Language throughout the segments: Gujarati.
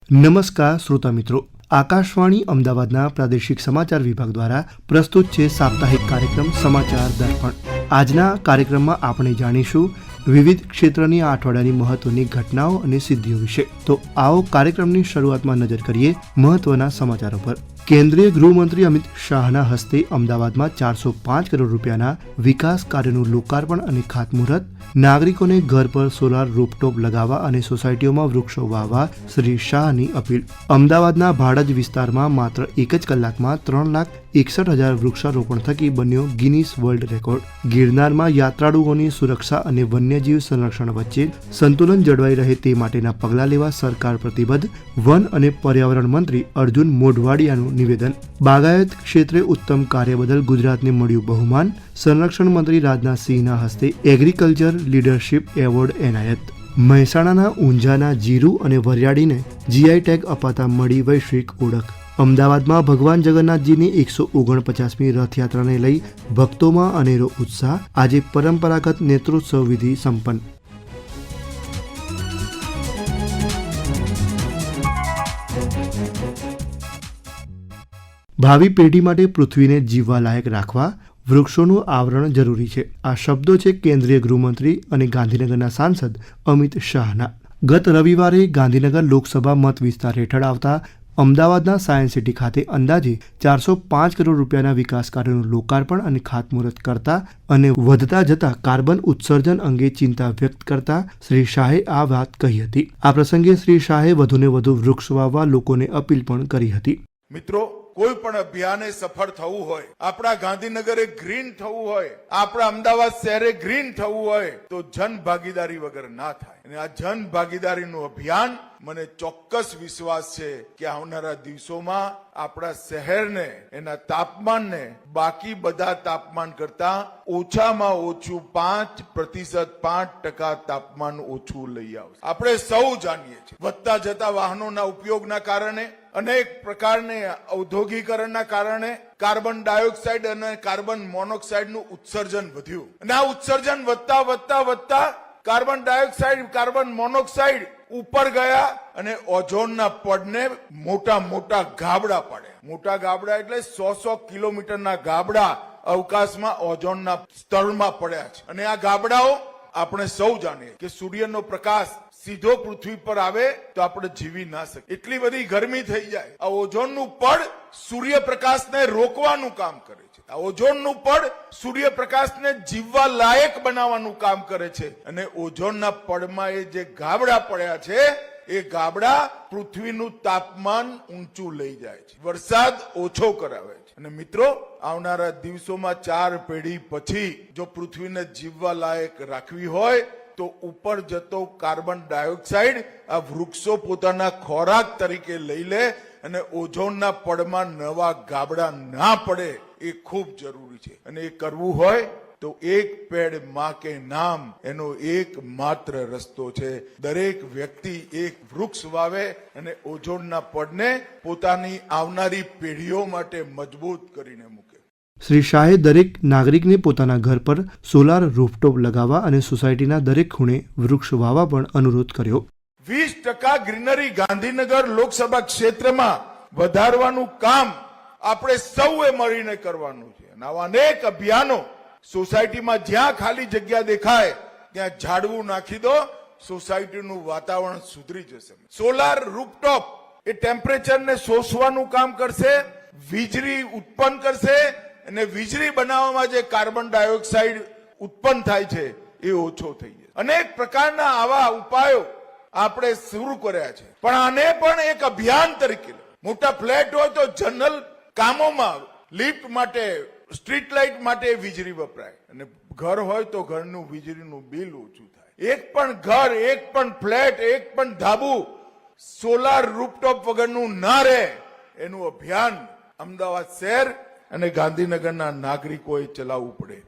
નમસ્કાર શ્રોતા મિત્રો, આકાશવાણી અમદાવાદના પ્રાદેશિક સમાચાર વિભાગ દ્વારા પ્રસ્તુત છે સાપ્તાહિક કાર્યક્રમ સમાચાર દર્પણ। આજના કાર્યક્રમમાં આપણે જાણીશું વિવિધ ક્ષેત્રની આ અઠવાડિયાની મહત્વની ઘટનાઓ અને સિદ્ધિઓ વિશે। તો આવો કાર્યક્રમની શરૂઆતમાં નજર કરીએ મહત્વના સમાચારો પર। કેન્દ્રીય ગૃહમંત્રી અમિત શાહના હસ્તે અમદાવાદમાં 405 કરોડ રૂપિયાના વિકાસ કાર્યોનું લોકાર્પણ અને ખાતમુહૂર્ત, નાગરિકોને ઘર પર સોલાર રૂફટોપ લગાવવા અને સોસાયટીઓમાં વૃક્ષો વાવવા શ્રી શાહની અપીલ। અમદાવાદના ભાડજ વિસ્તારમાં માત્ર એક જ કલાકમાં 3,61,000 વૃક્ષારોપણ થકી બન્યો ગિનીસ વર્લ્ડ રેકોર્ડ। ગિરનારમાં યાત્રાળુઓની સુરક્ષા અને વન્યજીવ સંરક્ષણ વચ્ચે સંતુલન જળવાઈ રહે તે માટેના પગલાં લેવા સરકાર પ્રતિબદ્ધ। વન અને પર્યાવરણ મંત્રી અર્જુન મોઢવાડિયાનું નિવેદન। બાગાયત ક્ષેત્રે ઉત્તમ કાર્ય બદલ ગુજરાતને મળ્યું બહુમાન। સંરક્ષણ મંત્રી રાજનાથસિંહના હસ્તે એગ્રીકલ્ચર લીડરશીપ એવોર્ડ એનાયત। મહેસાણાના ઊંઝાના જીરું અને વરિયાળીને જીઆઈ ટેગ અપાતા મળી વૈશ્વિક ઓળખ। અમદાવાદમાં ભગવાન જગન્નાથજીની 149મી રથયાત્રાને લઈ ભક્તોમાં અનેરો ઉત્સાહ। આજે પરંપરાગત નેત્રોત્સવ વિધિ સંપન્ન। ભાવિ પેઢી માટે પૃથ્વીને જીવવા લાયક રાખવા વૃક્ષોનું આવરણ જરૂરી છે। આ શબ્દો છે કેન્દ્રીય ગૃહમંત્રી અને ગાંધીનગરના સાંસદ અમિત શાહના। ગત રવિવારે ગાંધીનગર લોકસભા મત વિસ્તાર હેઠળ આવતા અમદાવાદના સાયન્સ સિટી ખાતે અંદાજે 405 કરોડ રૂપિયાના વિકાસ કાર્યોનું લોકાર્પણ અને ખાતમુહૂર્ત કરતા અને વધતા જતા કાર્બન ઉત્સર્જન અંગે ચિંતા વ્યક્ત કરતા શ્રી શાહે આ વાત કહી હતી। આ પ્રસંગે શ્રી શાહે વધુને વધુ વૃક્ષ વાવવા લોકોને અપીલ પણ કરી હતી। મિત્રો, કોઈ પણ અભિયાને સફળ થવું હોય, આપણા ગાંધીનગરે ગ્રીન થવું હોય, આપણા અમદાવાદ શહેરે ગ્રીન થવું હોય તો જન ભાગીદારી વગર ના થાય। અને આ જન ભાગીદારીનું અભિયાન મને ચોક્કસ વિશ્વાસ છે કે આવનારા દિવસોમાં આપણા શહેરને, એના તાપમાનને બાકી બધા તાપમાન કરતા ઓછામાં ઓછું 5% તાપમાન ઓછું લઈ આવશે। આપણે સૌ જાણીએ છીએ વધતા જતા વાહનોના ઉપયોગના કારણે, અનેક પ્રકારની ઔદ્યોગિકરણના કારણે કાર્બન ડાયોક્સાઇડ અને કાર્બન મોનોક્સાઇડનું ઉત્સર્જન વધ્યું અને આ ઉત્સર્જન વધતા કાર્બન ડાયોક્સાઇડ, કાર્બન મોનોક્સાઇડ ઉપર ગયા અને ઓઝોનના પડને મોટા ગાબડા પડ્યા। મોટા ગાબડા એટલે 100 કિલોમીટરના ગાબડા અવકાશમાં ઓઝોનના સ્તરમાં પડ્યા છે। અને આ ગાબડાઓ આપણે સૌ જાણીએ કે સૂર્યનો પ્રકાશ સીધો પૃથ્વી પર આવે તો આપણે જીવી ના શકીએ। એટલી બધી ગરમી થઈ જાય। આ ઓઝોનનું પડ સૂર્યપ્રકાશને રોકવાનું કામ કરે છે। આ ઓઝોનનું પડ સૂર્યપ્રકાશને જીવવા લાયક બનાવવાનું કામ કરે છે। અને ઓઝોનના પડમાં એ જે ગાબડા પડ્યા છે એ ગાબડા પૃથ્વીનું તાપમાન ઊંચું લઈ જાય છે, વરસાદ ઓછો કરાવે છે। અને મિત્રો, આવનારા દિવસોમાં 4 પેઢી પછી જો પૃથ્વીને જીવવા લાયક રાખવી હોય તો ઉપર જતો કાર્બન ડાયોક્સાઇડ આ વૃક્ષો પોતાના ખોરાક તરીકે લઈ લે અને ઓઝોનના પડમાં નવા ગાબડા ના પડે એ ખૂબ જરૂરી છે। અને એ કરવું હોય તો એક પેડ માં કે નામ એનો એકમાત્ર રસ્તો છે। દરેક વ્યક્તિ એક વૃક્ષ વાવે અને ઓઝોનના પડને પોતાની આવનારી પેઢીઓ માટે મજબૂત કરીને મૂકે। શ્રી શાહે દરેક નાગરિકને પોતાના ઘર પર સોલાર રૂફટોપ લગાવવા અને સોસાયટીના દરેક ખૂણે વૃક્ષ વાવવા પણ અનુરોધ કર્યો। 20% ગ્રીનરી ગાંધીનગર લોકસભા ક્ષેત્રમાં વધારવાનું કામ આપણે સૌએ મળીને કરવાનું છે। અને આવા અનેક અભિયાનો સોસાયટીમાં જ્યાં ખાલી જગ્યા દેખાય ત્યાં ઝાડવું નાખી દો, સોસાયટીનું વાતાવરણ સુધરી જશે। સોલાર રૂફટોપ એ ટેમ્પરેચરને શોષવાનું કામ કરશે, વીજળી ઉત્પન્ન કરશે અને વીજળી બનાવવામાં જે કાર્બન ડાયોક્સાઇડ ઉત્પન્ન થાય છે એ ઓછો થઈ જાય। અનેક પ્રકારના આવા ઉપાયો આપણે શરૂ કર્યા છે, પણ આને પણ એક અભિયાન તરીકે મોટા ફ્લેટ હોય તો જનરલ કામોમાં લિફ્ટ માટે, સ્ટ્રીટ લાઇટ માટે વીજળી વપરાય અને ઘર હોય તો ઘરનું વીજળીનું બિલ ઓછું થાય। એક પણ ઘર, એક પણ ફ્લેટ, એક પણ ધાબુ સોલાર રૂફટોપ વગરનું ના રહે એનું અભિયાન અમદાવાદ શહેર અને ગાંધીનગરના નાગરિકોએ ચલાવવું પડે।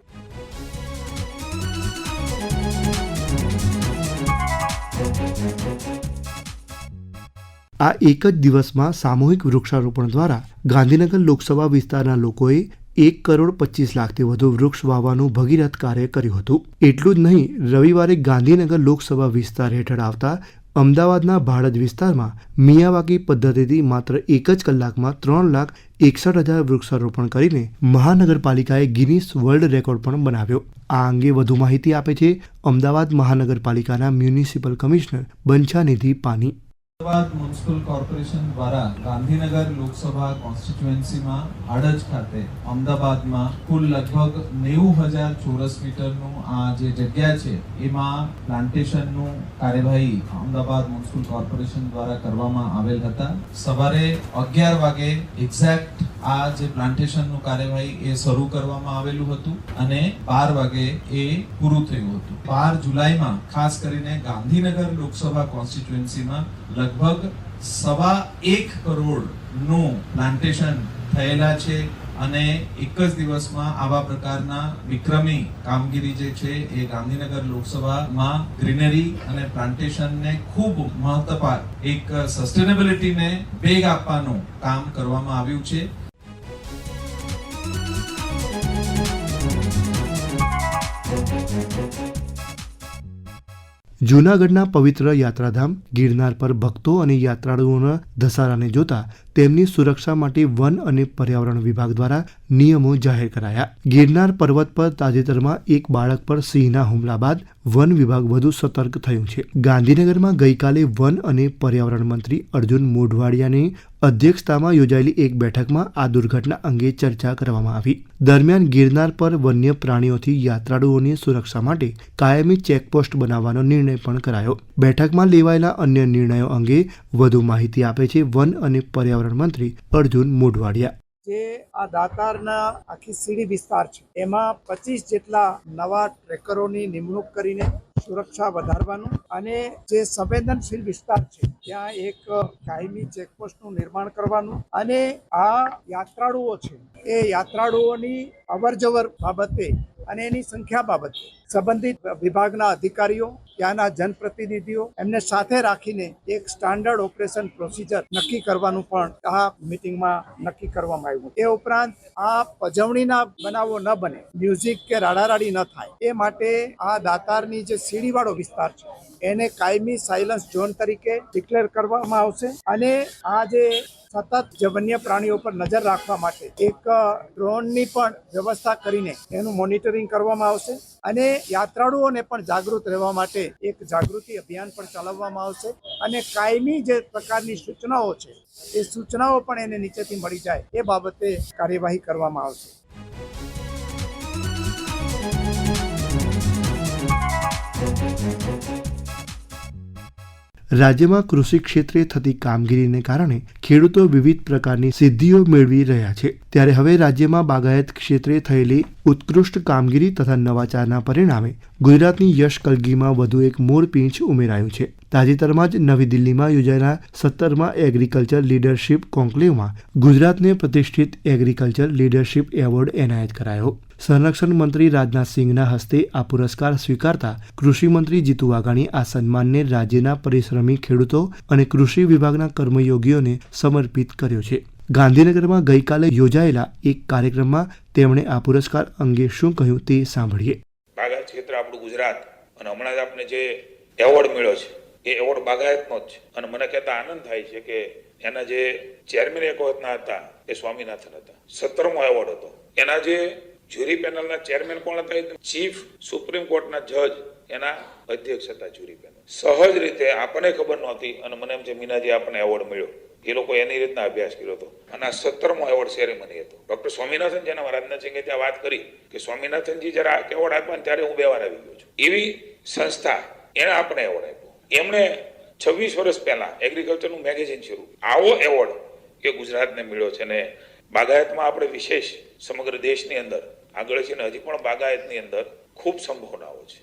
આ એક જ દિવસમાં સામૂહિક વૃક્ષારોપણ દ્વારા ગાંધીનગર લોકસભા વિસ્તારના લોકોએ 1,25,00,000થી વધુ વૃક્ષ વાવવાનું ભગીરથ કાર્ય કર્યું હતું। એટલું જ નહીં, રવિવારે ગાંધીનગર લોકસભા વિસ્તાર હેઠળ આવતા અમદાવાદના ભાડજ વિસ્તારમાં મિયાવાકી પદ્ધતિથી માત્ર એક જ કલાકમાં 3,61,000 વૃક્ષારોપણ કરીને મહાનગરપાલિકાએ ગિનીસ વર્લ્ડ રેકોર્ડ પણ બનાવ્યો. આ અંગે વધુ માહિતી આપે છે અમદાવાદ મહાનગરપાલિકાના મ્યુનિસિપલ કમિશનર બંછાનિધિ પાની. અમદાવાદ મ્યુનિસિપલ કોર્પોરેશન દ્વારા ગાંધીનગર લોકસભા કોન્સ્ટિટ્યુએન્સીમાં હાડજ ખાતે અમદાવાદમાં કુલ લગભગ 90,000 ચોરસ મીટરનું આ જે જગ્યા છે એમાં પ્લાન્ટેશનનું કાર્યવાહી અમદાવાદ મ્યુનિસિપલ કોર્પોરેશન દ્વારા કરવામાં આવેલ હતા. સવારે 11 વાગે એક્ઝેક્ટ આ જે પ્લાન્ટેશનનું કાર્યવાહી એ શરૂ કરવામાં આવેલું હતું અને 12 વાગે એ પૂરું થયું હતું. 12 જુલાઈમાં ખાસ કરીને ગાંધીનગર લોકસભા કોન્સ્ટિટ્યુએન્સીમાં લગભગ 1.25 કરોડ નું પ્લાન્ટેશન થયેલા છે અને એક જ દિવસમાં આવા પ્રકારના વિક્રમી કામગીરી જે છે એ ગાંધીનગર લોકસભામાં ગ્રીનરી અને પ્લાન્ટેશનને ખૂબ મહત્વપાર એક સસ્ટેનેબિલિટીને વેગ આપવાનું કામ કરવામાં આવ્યું છે. જૂનાગઢના પવિત્ર યાત્રાધામ ગિરનાર પર ભક્તો અને યાત્રાળુઓના ધસારાને જોતા તેમની સુરક્ષા માટે વન અને પર્યાવરણ વિભાગ દ્વારા નિયમો જાહેર કરાયા. ગિરનાર પર્વત પર તાજેતરમાં એક બાળક પર સિંહના હુમલા બાદ વન વિભાગ વધુ સતર્ક થયું છે. ગાંધીનગરમાં ગઈકાલે વન અને પર્યાવરણ મંત્રી અર્જુન મોઢવાડિયાની અધ્યક્ષતામાં યોજાયેલી એક બેઠકમાં આ દુર્ઘટના અંગે ચર્ચા કરવામાં આવી. દરમિયાન ગિરનાર પર વન્ય પ્રાણીઓથી યાત્રાળુઓની સુરક્ષા માટે કાયમી ચેકપોસ્ટ બનાવવાનો નિર્ણય પણ કરાયો. બેઠકમાં લેવાયેલા અન્ય નિર્ણયો અંગે વધુ માહિતી આપે છે વન અને પર્યાવરણ મંત્રી અર્જુન મોઢવાડિયા. જે આ દાતારના આખી સીડી વિસ્તાર છે એમાં 25 જેટલા નવા ટ્રેકરોની નિમણૂક કરીને સુરક્ષા વધારવાનું અને જે સંવેદનશીલ વિસ્તાર છે ત્યાં એક કાયમી ચેકપોસ્ટનું નિર્માણ કરવાનું અને આ યાત્રાળુઓ છે એ યાત્રાળુઓની અવરજવર બાબતે અને એની સંખ્યા બાબતે સંબંધિત વિભાગના અધિકારીઓ ત્યાંના જનપ્રતિનિધિઓ એમને સાથે રાખીને એક સ્ટાન્ડર્ડ ઓપરેશન પ્રોસિજર નક્કી કરવાનું પણ આ મિટિંગમાં નક્કી કરવામાં આવ્યું. એ ઉપરાંત આ પજવણીના બનાવો ન બને, મ્યુઝિક કે રાડારાડી ન થાય એ માટે આ દાતારની જે સીડીવાળો વિસ્તાર છે એને કાયમી સાયલન્સ ઝોન તરીકે ડિક્લેર કરવામાં આવશે અને આ જે સતત જે વન્ય પ્રાણીઓ પર નજર રાખવા માટે એક ડ્રોનની પણ વ્યવસ્થા કરીને એનું મોનિટરિંગ કરવામાં આવશે અને યાત્રાળુઓને પણ જાગૃત રહેવા માટે એક જાગૃતિ અભિયાન પણ ચલાવવામાં આવશે અને કાયમી જે પ્રકારની સૂચનાઓ છે એ સૂચનાઓ પણ એને નીચેથી મળી જાય એ બાબતે કાર્યવાહી કરવામાં આવશે. રાજ્યમાં કૃષિ ક્ષેત્રે થતી કામગીરીને કારણે ખેડૂતો વિવિધ પ્રકારની સિદ્ધિઓ મેળવી રહ્યા છે. ત્યારે હવે રાજ્યમાં બાગાયત ક્ષેત્રે થયેલી ઉત્કૃષ્ટ કામગીરી તથા નવાચારના પરિણામે ગુજરાતની યશ કલગીમાં વધુ એક મોરપીંછ ઉમેરાયું છે. તાજેતરમાં જ નવી દિલ્હીમાં યોજાયેલા 17મા એગ્રીકલ્ચર લીડરશીપ કોન્ક્લેવમાં ગુજરાતને પ્રતિષ્ઠિત એગ્રીકલ્ચર લીડરશીપ એવોર્ડ એનાયત કરાયો. સંરક્ષણ મંત્રી રાજનાથસિંહના હસ્તે આ પુરસ્કાર સ્વીકારતા કૃષિ મંત્રી જીતુ વાઘાણી આ સન્માનને રાજ્યના પરિશ્રમી ખેડૂતો અને કૃષિ વિભાગના કર્મયોગીઓને સમર્પિત કર્યો છે. ગાંધીનગરમાં ગઈકાલે યોજાયેલા એક કાર્યક્રમમાં તેમણે આ પુરસ્કાર અંગે શું કહ્યું તે સાંભળીએ. બાગાયત ક્ષેત્ર આપણું ગુજરાત અને હમણાં જ આપણે જે એવોર્ડ મળ્યો છે એ એવોર્ડ બાગાયતનો જ છે અને મને કહેતા આનંદ થાય છે કે એના જે ચેરમેન એક વખતના હતા એ સ્વામીનાથન હતા. 17મો એવોર્ડ હતો. એના જે જ્યુરી પેનલના ચેરમેન કોણ હતા? ચીફ સુપ્રીમ કોર્ટના જજ એના અધ્યક્ષ હતા જ્યુરી પેનલ. સહજ રીતે આપણને ખબર નહોતી અને મને એમ છે મીનાજી આપણને એવોર્ડ મળ્યો. એ લોકો એની રીતના અભ્યાસ કર્યો હતો અને આ 17મો એવોર્ડ સેરેમની હતો. ડોક્ટર સ્વામીનાથન જેના રાજનાથસિંહે ત્યાં વાત કરી કે સ્વામીનાથનજી જરા એવોર્ડ આપ્યા ત્યારે હું 2 વાર આવી ગયો છું. એવી સંસ્થા એને આપણે એવોર્ડ આપ્યો. એમણે 26 વર્ષ પહેલા એગ્રીકલ્ચરનું મેગેઝિન શરૂ. આવો એવોર્ડ એ ગુજરાતને મળ્યો છે અને બાગાયતમાં આપણે વિશેષ સમગ્ર દેશની અંદર આગળ છે ને હજી પણ બાગાયતની અંદર ખૂબ સંભાવનાઓ છે.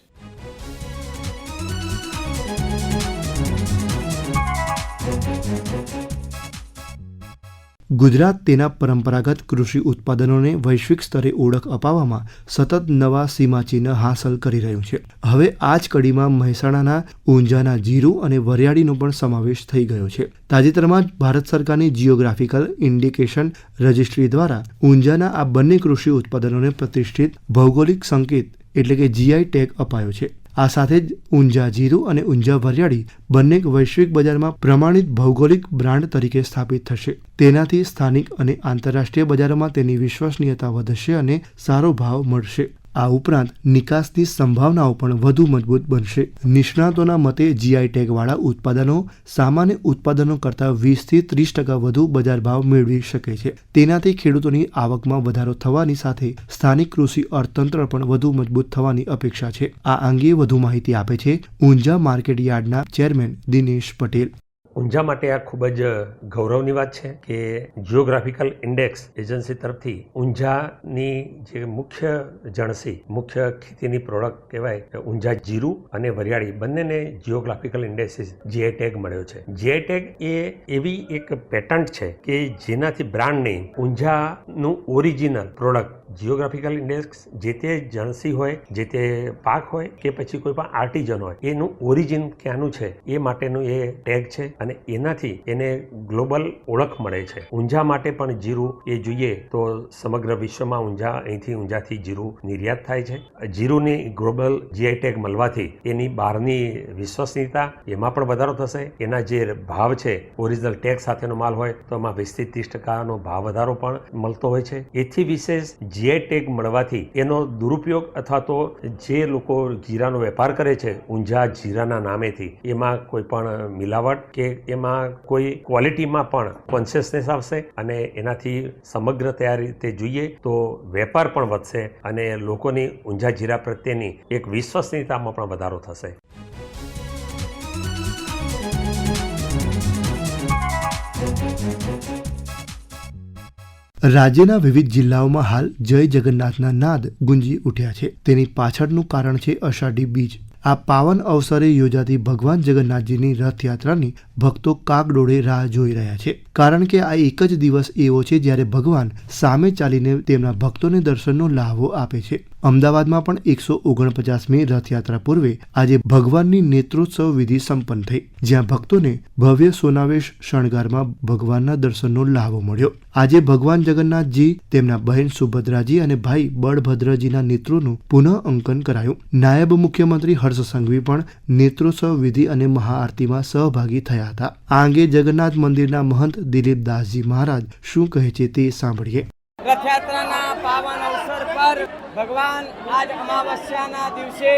ગુજરાત તેના પરંપરાગત કૃષિ ઉત્પાદનોને વૈશ્વિક સ્તરે ઓળખ અપાવવામાં સતત નવા સીમાચિહ્ન હાંસલ કરી રહ્યું છે. હવે આ જ કડીમાં મહેસાણાના ઊંઝાના જીરું અને વરિયાળીનો પણ સમાવેશ થઈ ગયો છે. તાજેતરમાં જ ભારત સરકારની જિયોગ્રાફિકલ ઇન્ડિકેશન રજિસ્ટ્રી દ્વારા ઊંઝાના આ બંને કૃષિ ઉત્પાદનોને પ્રતિષ્ઠિત ભૌગોલિક સંકેત એટલે કે જીઆઈ ટેગ અપાયો છે. આ સાથે જ ઊંઝા જીરું અને ઊંઝા વરિયાળી બંને વૈશ્વિક બજારમાં પ્રમાણિત ભૌગોલિક બ્રાન્ડ તરીકે સ્થાપિત થશે. તેનાથી સ્થાનિક અને આંતરરાષ્ટ્રીય બજારોમાં તેની વિશ્વસનીયતા વધશે અને સારો ભાવ મળશે. આ ઉપરાંત નિકાસની સંભાવનાઓ પણ વધુ મજબૂત બનશે. નિષ્ણાતોના મતે જીઆઈ ટેગવાળા ઉત્પાદનો સામાન્ય ઉત્પાદનો કરતાં 20 થી 30% વધુ બજાર ભાવ મેળવી શકે છે. તેનાથી ખેડૂતોની આવકમાં વધારો થવાની સાથે સ્થાનિક કૃષિ અર્થતંત્ર પણ વધુ મજબૂત થવાની અપેક્ષા છે. આ અંગે વધુ માહિતી આપે છે ઊંઝા માર્કેટ યાર્ડના ચેરમેન દિનેશ પટેલ. ઊંઝા માટે આ ખૂબ જ ગૌરવની વાત છે કે જિયોગ્રાફિકલ ઇન્ડેક્સ એજન્સી તરફથી ઊંઝાની જે મુખ્ય જણસી મુખ્ય ખેતીની પ્રોડક્ટ કહેવાય ઊંઝા જીરું અને વરિયાળી બંનેને જિયોગ્રાફિકલ ઇન્ડેક્સિસ જીઆઈ ટેગ મળ્યો છે. જીઆઈ ટેગ એ એવી એક પેટન્ટ છે કે જેનાથી બ્રાન્ડ નેમ ઊંઝાનું ઓરિજિનલ પ્રોડક્ટ જિયોગ્રાફિકલ ઇન્ડેક્સ જે તે જણસી હોય જે તે પાક હોય કે પછી કોઈ પણ આર્ટિઝન હોય એનું ઓરિજિન ક્યાંનું છે એ માટેનું એ ટેગ છે અને એનાથી એને ગ્લોબલ ઓળખ મળે છે. ઊંઝા માટે પણ જીરું એ જોઈએ તો સમગ્ર વિશ્વમાં ઊંઝાથી જીરું નિર્યાત થાય છે. જીરુની ગ્લોબલ જીઆઈ ટેગ મળવાથી એની બહારની વિશ્વસનીયતા એમાં પણ વધારો થશે. એના જે ભાવ છે ઓરિજિનલ ટેગ સાથેનો માલ હોય તો એમાં 20 થી 30% ભાવ વધારો પણ મળતો હોય છે. એથી વિશેષ જીઆઈ ટેગ મળવાથી એનો દુરુપયોગ અથવા તો જે લોકો જીરાનો વેપાર કરે છે ઊંઝા જીરાના નામેથી એમાં કોઈ પણ મિલાવટ કે એમાં કોઈ ક્વોલિટીમાં પણ કોન્શિયસનેસ આવશે અને એનાથી સમગ્ર તૈયાર રીતે જોઈએ તો વેપાર પણ વધશે અને લોકોની ઊંઝા જીરા પ્રત્યેની એક વિશ્વસનીયતામાં પણ વધારો થશે. રાજ્યના વિવિધ જિલ્લાઓમાં હાલ જય જગન્નાથના નાદ ગુંજી ઉઠ્યા છે. તેની પાછળનું કારણ છે અષાઢી બીજ. આ પાવન અવસરે યોજાતી ભગવાન જગન્નાથજીની રથયાત્રાની ભક્તો કાગડોળે રાહ જોઈ રહ્યા છે. કારણ કે આ એક જ દિવસ એવો છે જ્યારે ભગવાન સામે ચાલીને તેમના ભક્તોને દર્શનનો લહાવો આપે છે. અમદાવાદમાં પણ 149મી રથયાત્રા પૂર્વે આજે ભગવાનની નેત્રોત્સવ વિધિ સંપન્ન થઈ, જ્યાં ભક્તોને ભવ્ય સોનાવેશ શણગારમાં ભગવાનના દર્શનનો લહાવો મળ્યો. આજે ભગવાન જગન્નાથજી, તેમના બહેન સુભદ્રાજી અને ભાઈ બળભદ્રજીના નેત્રોનું પુનઃ અંકન કરાયું. નાયબ મુખ્યમંત્રી હર્ષ સંઘવી પણ નેત્રોત્સવ વિધિ અને મહાઆરતીમાં સહભાગી થયા હતા. આ અંગે જગન્નાથ મંદિરના મહંત દિલીપ દાસજી મહારાજ શું કહે છે તે સાંભળીએ. રથયાત્રાના પાવન અવસર પર ભગવાન આજ અમાવસ્યાના દિવસે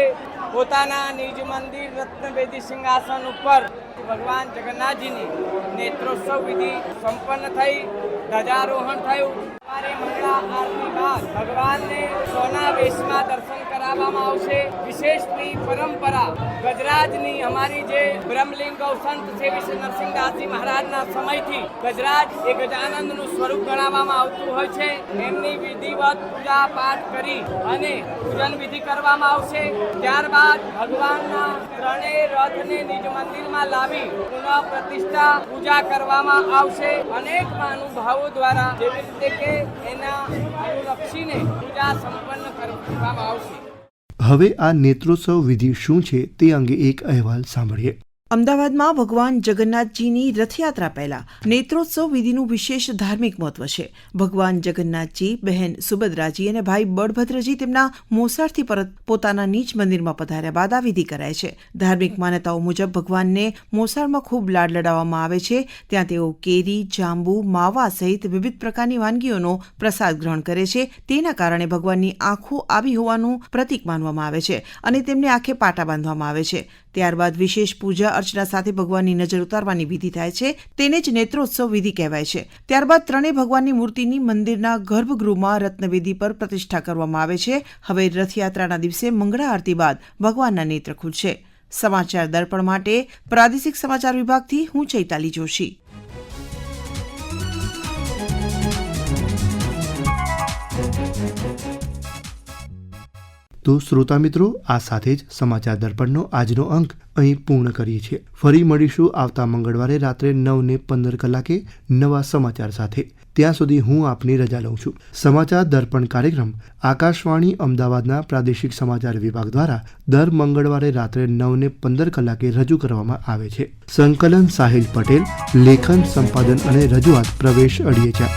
પોતાના નિજ મંદિર રત્નવેદી સિંહાસન ઉપર ભગવાન જગન્નાથજીની નેત્રોત્સવ વિધિ સંપન્ન થઈ, ધ્વજારોહણ થયું. મંગળા આરતી બાદ ભગવાનને સોના વેશમાં દર્શન કરાવવામાં આવશે. વિશેષની પરંપરા ગજરાજની અમારી જે બ્રહ્મલિંગ ગૌસંત શ્રી શ્રી નરસિંહદાસજી મહારાજના સમયથી ગજરાજ એ ગજાનંદનું સ્વરૂપ ગણાવવામાં આવતું હોય છે. એમની વિધિવત પૂજા પાઠ કરી અને પૂજન વિધિ કરવામાં આવશે. ત્યારબાદ ભગવાનના ત્રણેય રથને નિજ મંદિરમાં લાવી પુનઃ પ્રતિષ્ઠા પૂજા કરવામાં આવશે. અનેક મહાનુભાવો દ્વારા જેવી રીતે કે એના અનુલક્ષીને પૂજા સંપન્ન કરવામાં આવશે. હવે આ નેત્રોત્સવ વિધિ શું છે તે અંગે એક અહેવાલ સાંભળીએ. અમદાવાદમાં ભગવાન જગન્નાથજીની રથયાત્રા પહેલા નેત્રોત્સવ વિધિનું વિશેષ ધાર્મિક મહત્વ છે. ભગવાન જગન્નાથજી, બહેન સુભદ્રાજી અને ભાઈ બળભદ્રજી તેમના મોસાળથી પરત પોતાના નીચ મંદિરમાં પધાર્યા બાદ આ વિધિ કરાય છે. ધાર્મિક માન્યતાઓ મુજબ ભગવાનને મોસાળમાં ખૂબ લાડ લડાવવામાં આવે છે. ત્યાં તેઓ કેરી, જાંબુ, માવા સહિત વિવિધ પ્રકારની વાનગીઓનો પ્રસાદ ગ્રહણ કરે છે. તેના કારણે ભગવાનની આંખો આવી હોવાનું પ્રતીક માનવામાં આવે છે અને તેમને આંખે પાટા બાંધવામાં આવે છે. ત્યારબાદ વિશેષ પૂજા અર્ચના સાથે ભગવાનની નજર ઉતારવાની વિધિ થાય છે. તેને જ નેત્રોત્સવ વિધિ કહેવાય છે. ત્યારબાદ ત્રણેય ભગવાનની મૂર્તિની મંદિરના ગર્ભગૃહમાં રત્નવેદી પર પ્રતિષ્ઠા કરવામાં આવે છે. હવે રથયાત્રાના દિવસે મંગળા આરતી બાદ ભગવાનના નેત્ર ખુલશે. સમાચાર દર્પણ માટે પ્રાદેશિક સમાચાર વિભાગથી હું ચૈતાલી જોશી. તો શ્રોતા મિત્રો, આ સાથે જ સમાચાર દર્પણનો આજનો અંક અહીં પૂર્ણ કરીએ છીએ. ફરી મળીશું આવતા મંગળવારે રાત્રે 9:15 કલાકે નવા સમાચાર સાથે. ત્યાં સુધી હું આપની રજા લઉં છું. સમાચાર દર્પણ કાર્યક્રમ આકાશવાણી અમદાવાદના પ્રાદેશિક સમાચાર વિભાગ દ્વારા દર મંગળવારે રાત્રે 9:15 કલાકે રજૂ કરવામાં આવે છે. સંકલન સાહિલ પટેલ, લેખન, સંપાદન અને રજૂઆત પ્રવેશ અડિયેચા.